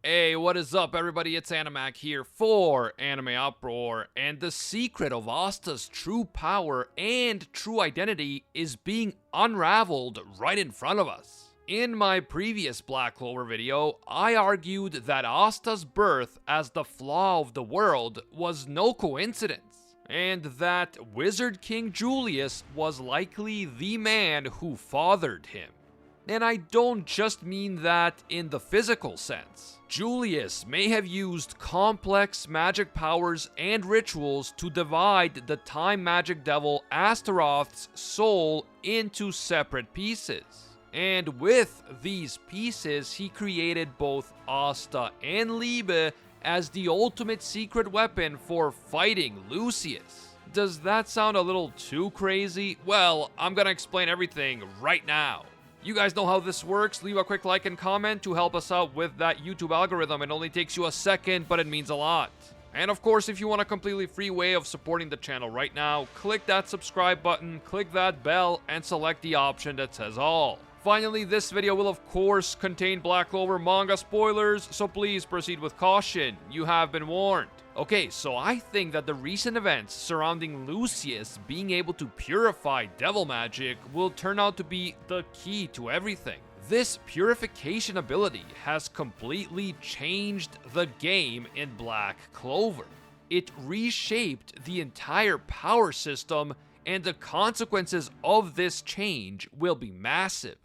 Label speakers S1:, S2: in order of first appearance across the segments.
S1: Hey, what is up, everybody? It's Animac here for Anime Uproar, and the secret of Asta's true power and true identity is being unraveled right in front of us. In my previous Black Clover video, I argued that Asta's birth as the flaw of the world was no coincidence, and that Wizard King Julius was likely the man who fathered him. And I don't just mean that in the physical sense. Julius may have used complex magic powers and rituals to divide the time magic devil Astaroth's soul into separate pieces. And with these pieces, he created both Asta and Liebe as the ultimate secret weapon for fighting Lucius. Does that sound a little too crazy? Well, I'm gonna explain everything right now. You guys know how this works. Leave a quick like and comment to help us out with that YouTube algorithm. It only takes you a second, but it means a lot. And of course, if you want a completely free way of supporting the channel right now, click that subscribe button, click that bell, and select the option that says all. Finally, this video will of course contain Black Clover manga spoilers, so please proceed with caution. You have been warned. Okay, so I think that the recent events surrounding Lucius being able to purify devil magic will turn out to be the key to everything. This purification ability has completely changed the game in Black Clover. It reshaped the entire power system, and the consequences of this change will be massive.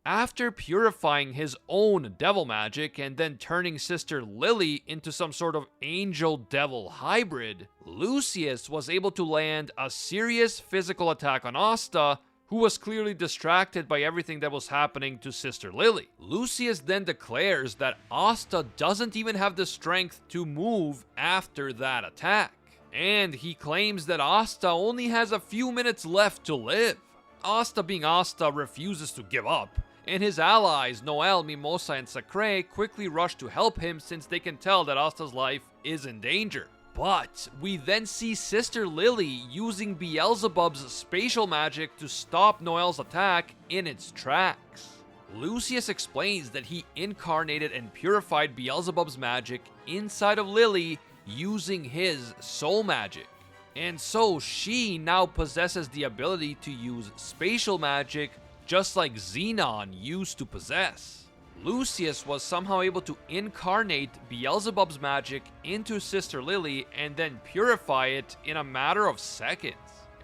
S1: After purifying his own devil magic and then turning Sister Lily into some sort of angel-devil hybrid, Lucius was able to land a serious physical attack on Asta, who was clearly distracted by everything that was happening to Sister Lily. Lucius then declares that Asta doesn't even have the strength to move after that attack, and he claims that Asta only has a few minutes left to live. Asta, being Asta, refuses to give up, and his allies, Noel, Mimosa, and Sacre, quickly rush to help him since they can tell that Asta's life is in danger. But we then see Sister Lily using Beelzebub's spatial magic to stop Noel's attack in its tracks. Lucius explains that he incarnated and purified Beelzebub's magic inside of Lily using his soul magic. And so she now possesses the ability to use spatial magic just like Xenon used to possess. Lucius was somehow able to incarnate Beelzebub's magic into Sister Lily and then purify it in a matter of seconds.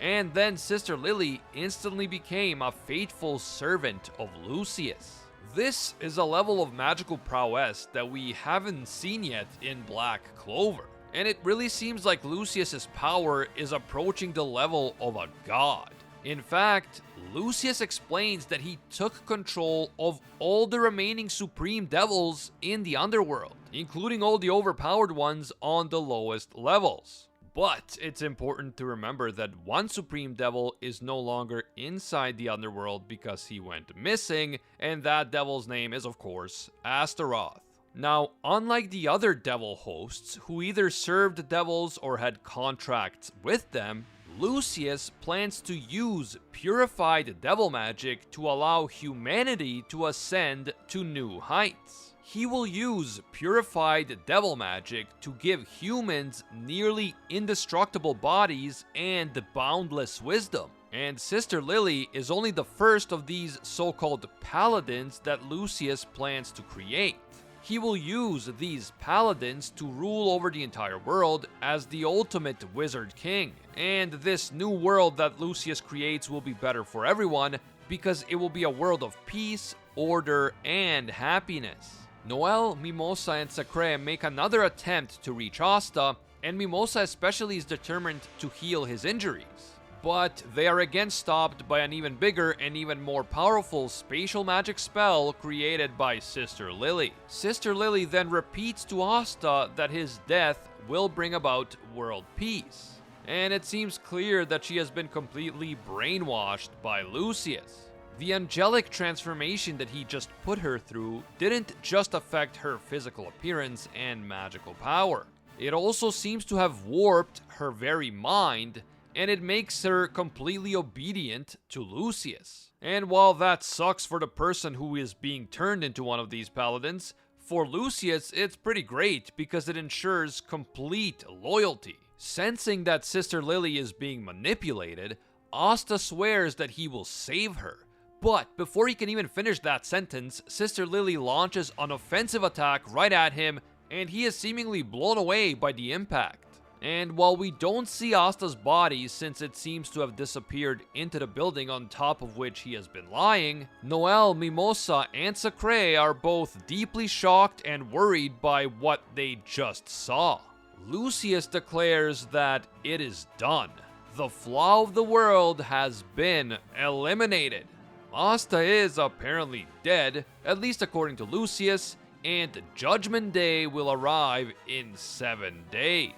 S1: And then Sister Lily instantly became a faithful servant of Lucius. This is a level of magical prowess that we haven't seen yet in Black Clover. And it really seems like Lucius's power is approaching the level of a god. In fact, Lucius explains that he took control of all the remaining supreme devils in the underworld, including all the overpowered ones on the lowest levels. But it's important to remember that one supreme devil is no longer inside the underworld because he went missing, and that devil's name is of course Astaroth. Now, unlike the other devil hosts who either served devils or had contracts with them, Lucius plans to use purified devil magic to allow humanity to ascend to new heights. He will use purified devil magic to give humans nearly indestructible bodies and boundless wisdom. And Sister Lily is only the first of these so-called paladins that Lucius plans to create. He will use these paladins to rule over the entire world as the ultimate wizard king. And this new world that Lucius creates will be better for everyone because it will be a world of peace, order, and happiness. Noel, Mimosa, and Sacre make another attempt to reach Asta, and Mimosa especially is determined to heal his injuries. But they are again stopped by an even bigger and even more powerful spatial magic spell created by Sister Lily. Sister Lily then repeats to Asta that his death will bring about world peace. And it seems clear that she has been completely brainwashed by Lucius. The angelic transformation that he just put her through didn't just affect her physical appearance and magical power. It also seems to have warped her very mind, and it makes her completely obedient to Lucius. And while that sucks for the person who is being turned into one of these paladins, For Lucius, it's pretty great because it ensures complete loyalty. Sensing that Sister Lily is being manipulated, Asta swears that he will save her. But before he can even finish that sentence, Sister Lily launches an offensive attack right at him, and he is seemingly blown away by the impact. And while we don't see Asta's body since it seems to have disappeared into the building on top of which he has been lying, Noel, Mimosa, and Sacre are both deeply shocked and worried by what they just saw. Lucius declares that it is done. The flaw of the world has been eliminated. Asta is apparently dead, at least according to Lucius, and Judgment Day will arrive in 7 days.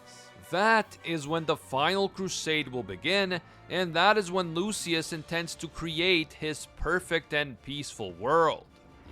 S1: That is when the final crusade will begin, and that is when Lucius intends to create his perfect and peaceful world.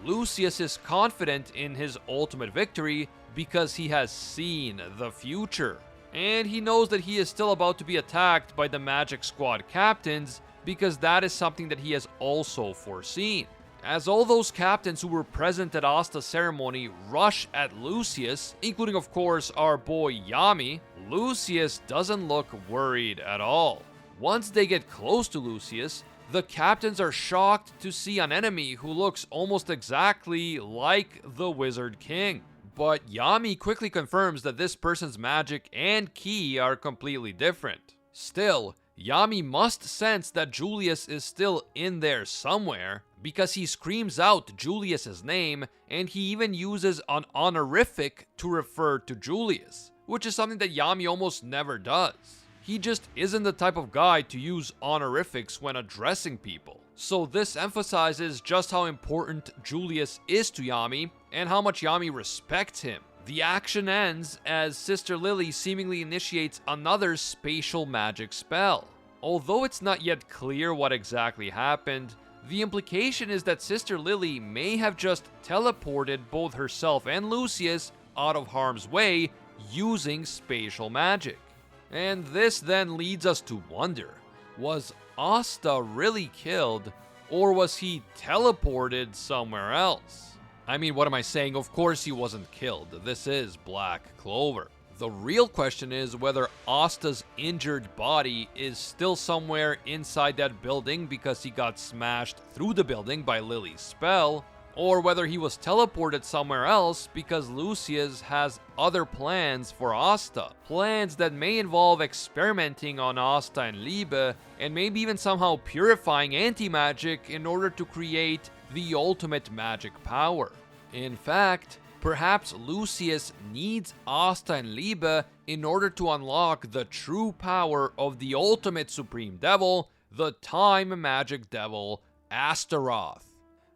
S1: Lucius is confident in his ultimate victory because he has seen the future, and he knows that he is still about to be attacked by the Magic Squad captains because that is something that he has also foreseen. As all those captains who were present at Asta's ceremony rush at Lucius, including of course our boy Yami, Lucius doesn't look worried at all. Once they get close to Lucius, the captains are shocked to see an enemy who looks almost exactly like the Wizard King. But Yami quickly confirms that this person's magic and ki are completely different. Still, Yami must sense that Julius is still in there somewhere, because he screams out Julius's name, and he even uses an honorific to refer to Julius, which is something that Yami almost never does. He just isn't the type of guy to use honorifics when addressing people. So this emphasizes just how important Julius is to Yami, and how much Yami respects him. The action ends as Sister Lily seemingly initiates another spatial magic spell. Although it's not yet clear what exactly happened, the implication is that Sister Lily may have just teleported both herself and Lucius out of harm's way using spatial magic. And this then leads us to wonder, was Asta really killed, or was he teleported somewhere else? I mean, what am I saying? Of course he wasn't killed. This is Black Clover. The real question is whether Asta's injured body is still somewhere inside that building because he got smashed through the building by Lily's spell, or whether he was teleported somewhere else because Lucius has other plans for Asta. Plans that may involve experimenting on Asta and Liebe, and maybe even somehow purifying anti-magic in order to create the ultimate magic power. In fact, perhaps Lucius needs Asta and Liebe in order to unlock the true power of the ultimate supreme devil, the time magic devil, Astaroth.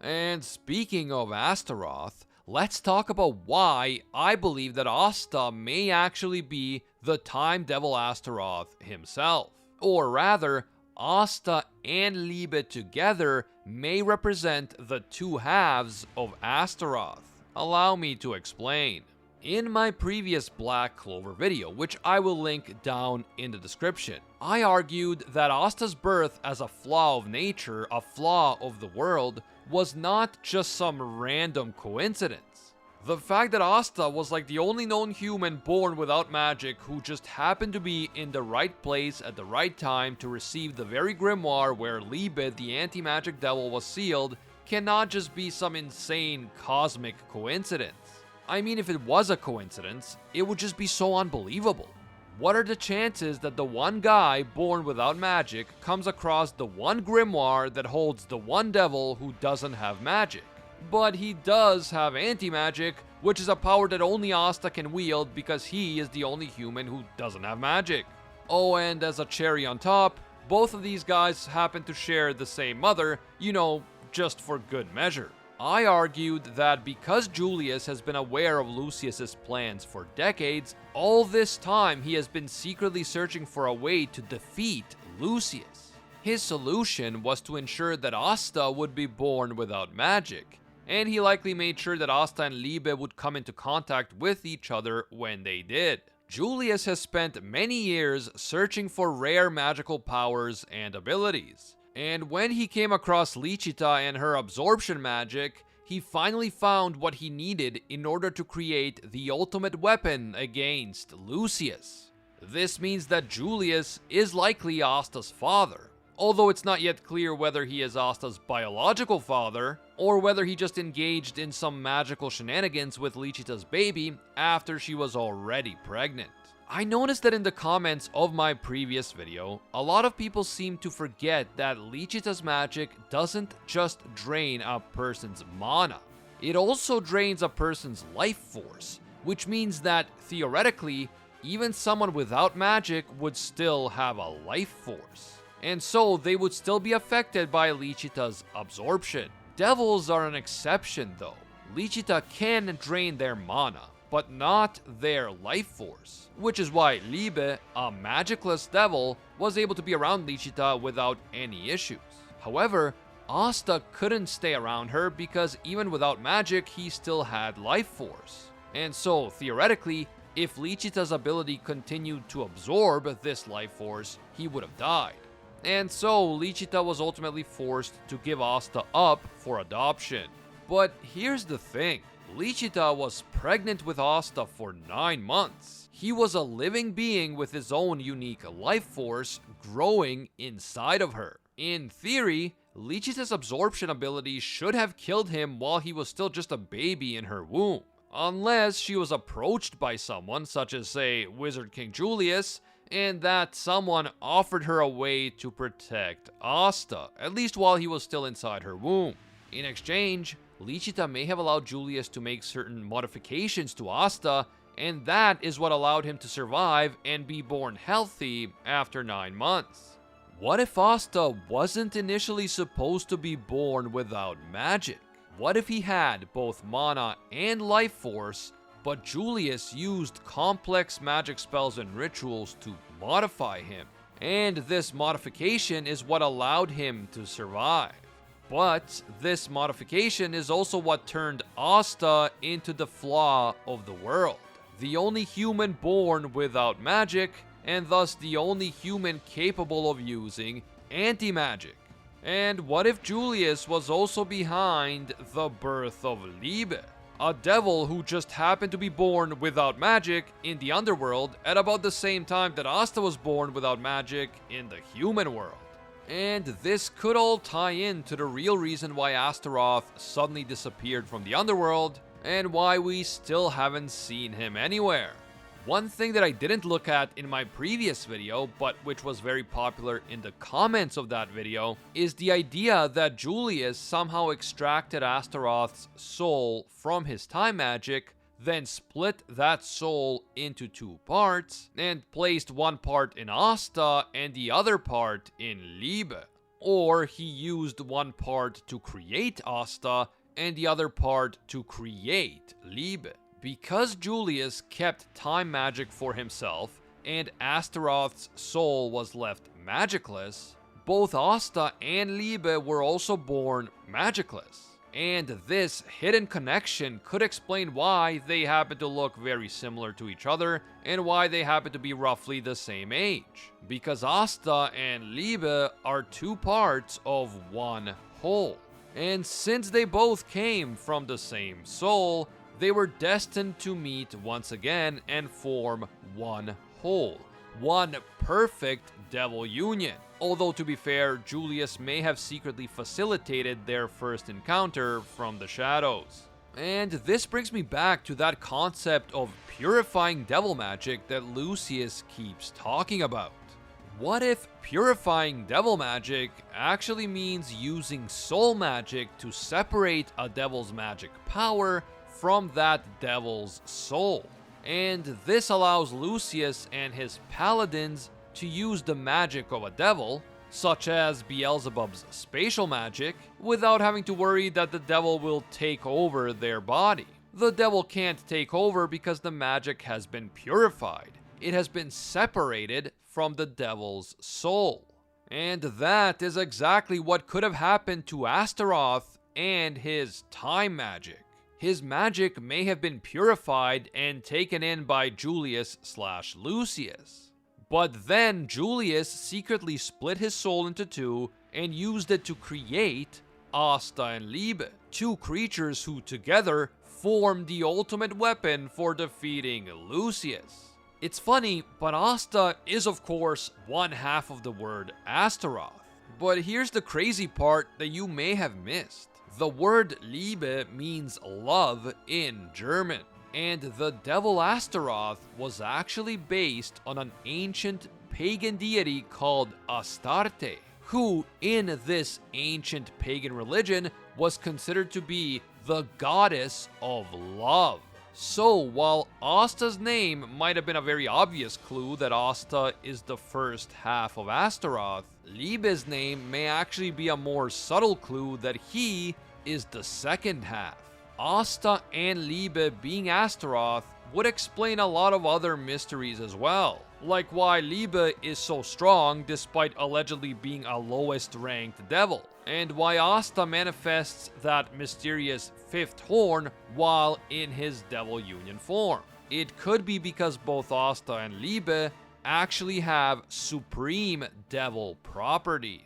S1: And speaking of Astaroth, let's talk about why I believe that Asta may actually be the time devil Astaroth himself. Or rather, Asta and Liebe together may represent the two halves of Astaroth. Allow me to explain. In my previous Black Clover video, which I will link down in the description, I argued that Asta's birth as a flaw of nature, a flaw of the world, was not just some random coincidence. The fact that Asta was like the only known human born without magic who just happened to be in the right place at the right time to receive the very grimoire where Liebe, the anti-magic devil, was sealed, cannot just be some insane cosmic coincidence. I mean, if it was a coincidence, it would just be so unbelievable. What are the chances that the one guy born without magic comes across the one grimoire that holds the one devil who doesn't have magic? But he does have anti-magic, which is a power that only Asta can wield because he is the only human who doesn't have magic. Oh, and as a cherry on top, both of these guys happen to share the same mother, you know, just for good measure. I argued that because Julius has been aware of Lucius's plans for decades, all this time he has been secretly searching for a way to defeat Lucius. His solution was to ensure that Asta would be born without magic, and he likely made sure that Asta and Liebe would come into contact with each other when they did. Julius has spent many years searching for rare magical powers and abilities. And when he came across Lichita and her absorption magic, he finally found what he needed in order to create the ultimate weapon against Lucius. This means that Julius is likely Asta's father, although it's not yet clear whether he is Asta's biological father, or whether he just engaged in some magical shenanigans with Lichita's baby after she was already pregnant. I noticed that in the comments of my previous video, a lot of people seem to forget that Lichita's magic doesn't just drain a person's mana. It also drains a person's life force, which means that, theoretically, even someone without magic would still have a life force. And so they would still be affected by Lichita's absorption. Devils are an exception though. Lichita can drain their mana, but not their life force, which is why Liebe, a magicless devil, was able to be around Lichita without any issues. However, Asta couldn't stay around her because even without magic, he still had life force. And so, theoretically, if Lichita's ability continued to absorb this life force, he would have died. And so, Lichita was ultimately forced to give Asta up for adoption. But here's the thing. Lichita was pregnant with Asta for 9 months. He was a living being with his own unique life force growing inside of her. In theory, Lichita's absorption ability should have killed him while he was still just a baby in her womb. Unless she was approached by someone, such as, say, Wizard King Julius, and that someone offered her a way to protect Asta, at least while he was still inside her womb. In exchange, Lichita may have allowed Julius to make certain modifications to Asta, and that is what allowed him to survive and be born healthy after 9 months. What if Asta wasn't initially supposed to be born without magic? What if he had both mana and life force, but Julius used complex magic spells and rituals to modify him? And this modification is what allowed him to survive. But this modification is also what turned Asta into the flaw of the world. The only human born without magic, and thus the only human capable of using anti-magic. And what if Julius was also behind the birth of Liebe, a devil who just happened to be born without magic in the underworld at about the same time that Asta was born without magic in the human world? And this could all tie in to the real reason why Astaroth suddenly disappeared from the underworld, and why we still haven't seen him anywhere. One thing that I didn't look at in my previous video, but which was very popular in the comments of that video, is the idea that Julius somehow extracted Astaroth's soul from his time magic, then split that soul into 2 parts, and placed one part in Asta and the other part in Liebe. Or he used one part to create Asta and the other part to create Liebe. Because Julius kept time magic for himself, and Astaroth's soul was left magicless, both Asta and Liebe were also born magicless. And this hidden connection could explain why they happen to look very similar to each other, and why they happen to be roughly the same age. Because Asta and Liebe are 2 parts of one whole. And since they both came from the same soul, they were destined to meet once again and form one whole. One perfect devil union. Although, to be fair, Julius may have secretly facilitated their first encounter from the shadows. And this brings me back to that concept of purifying devil magic that Lucius keeps talking about. What if purifying devil magic actually means using soul magic to separate a devil's magic power from that devil's soul? And this allows Lucius and his paladins to use the magic of a devil, such as Beelzebub's spatial magic, without having to worry that the devil will take over their body. The devil can't take over because the magic has been purified. It has been separated from the devil's soul. And that is exactly what could have happened to Astaroth and his time magic. His magic may have been purified and taken in by Julius/Lucius. But then Julius secretly split his soul into 2 and used it to create Asta and Liebe, two creatures who together form the ultimate weapon for defeating Lucius. It's funny, but Asta is of course one half of the word Astaroth. But here's the crazy part that you may have missed. The word Liebe means love in German, and the devil Astaroth was actually based on an ancient pagan deity called Astarte, who in this ancient pagan religion was considered to be the goddess of love. So while Asta's name might have been a very obvious clue that Asta is the first half of Astaroth, Liebe's name may actually be a more subtle clue that he is the second half. Asta and Liebe being Astaroth would explain a lot of other mysteries as well, like why Liebe is so strong despite allegedly being a lowest ranked devil, and why Asta manifests that mysterious fifth horn while in his devil union form. It could be because both Asta and Liebe actually have supreme devil properties.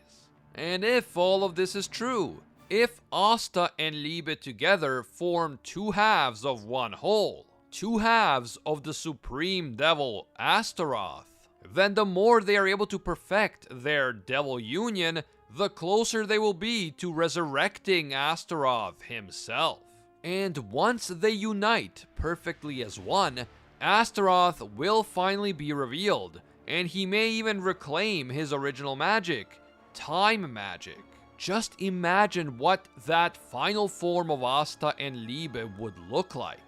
S1: And if all of this is true, if Asta and Liebe together form two halves of one whole, two halves of the supreme devil Astaroth, then the more they are able to perfect their devil union, the closer they will be to resurrecting Astaroth himself. And once they unite perfectly as one, Astaroth will finally be revealed, and he may even reclaim his original magic, time magic. Just imagine what that final form of Asta and Liebe would look like.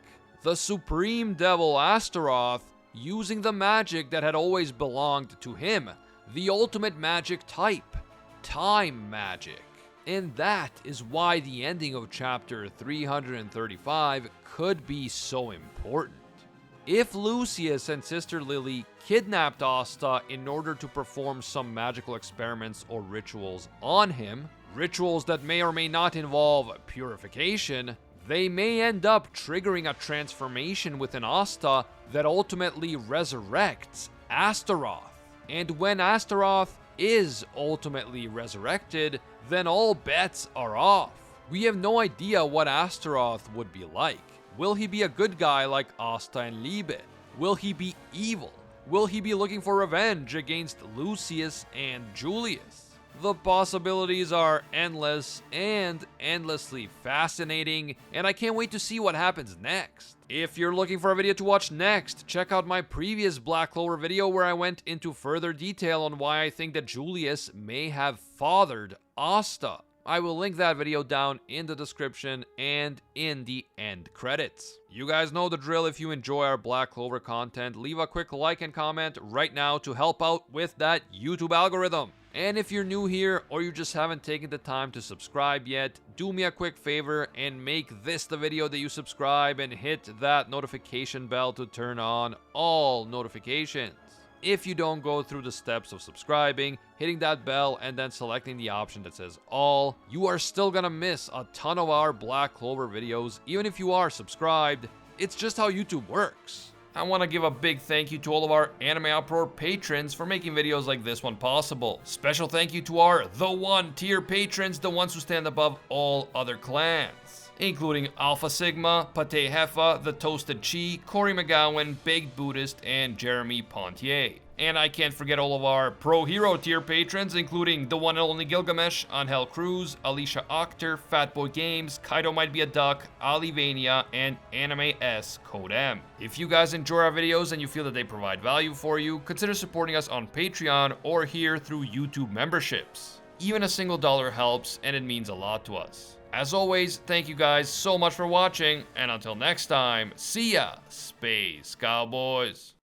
S1: The supreme devil Astaroth using the magic that had always belonged to him, the ultimate magic type, time magic. And that is why the ending of chapter 335 could be so important. If Lucius and Sister Lily kidnapped Asta in order to perform some magical experiments or rituals on him, rituals that may or may not involve purification, they may end up triggering a transformation within Asta that ultimately resurrects Astaroth. And when Astaroth is ultimately resurrected, then all bets are off. We have no idea what Astaroth would be like. Will he be a good guy like Asta and Liebe? Will he be evil? Will he be looking for revenge against Lucius and Julius? The possibilities are endless and endlessly fascinating, and I can't wait to see what happens next. If you're looking for a video to watch next, check out my previous Black Clover video where I went into further detail on why I think that Julius may have fathered Asta. I will link that video down in the description and in the end credits. You guys know the drill. If you enjoy our Black Clover content, leave a quick like and comment right now to help out with that YouTube algorithm. And if you're new here or you just haven't taken the time to subscribe yet, do me a quick favor and make this the video that you subscribe and hit that notification bell to turn on all notifications. If you don't go through the steps of subscribing, hitting that bell, and then selecting the option that says all, you are still gonna miss a ton of our Black Clover videos, even if you are subscribed. It's just how YouTube works. I want to give a big thank you to all of our Anime Uproar patrons for making videos like this one possible. Special thank you to our The One tier patrons, the ones who stand above all other clans, including Alpha Sigma, Pate Heffa, The Toasted Chi, Corey McGowan, Baked Buddhist, and Jeremy Pontier. And I can't forget all of our Pro Hero tier patrons, including the one and only Gilgamesh, Angel Cruz, Alicia Octer, Fatboy Games, Kaido Might Be a Duck, Alivania, and Anime S Code M. If you guys enjoy our videos and you feel that they provide value for you, consider supporting us on Patreon or here through YouTube memberships. Even a single dollar helps, and it means a lot to us. As always, thank you guys so much for watching, and until next time, see ya, Space Cowboys.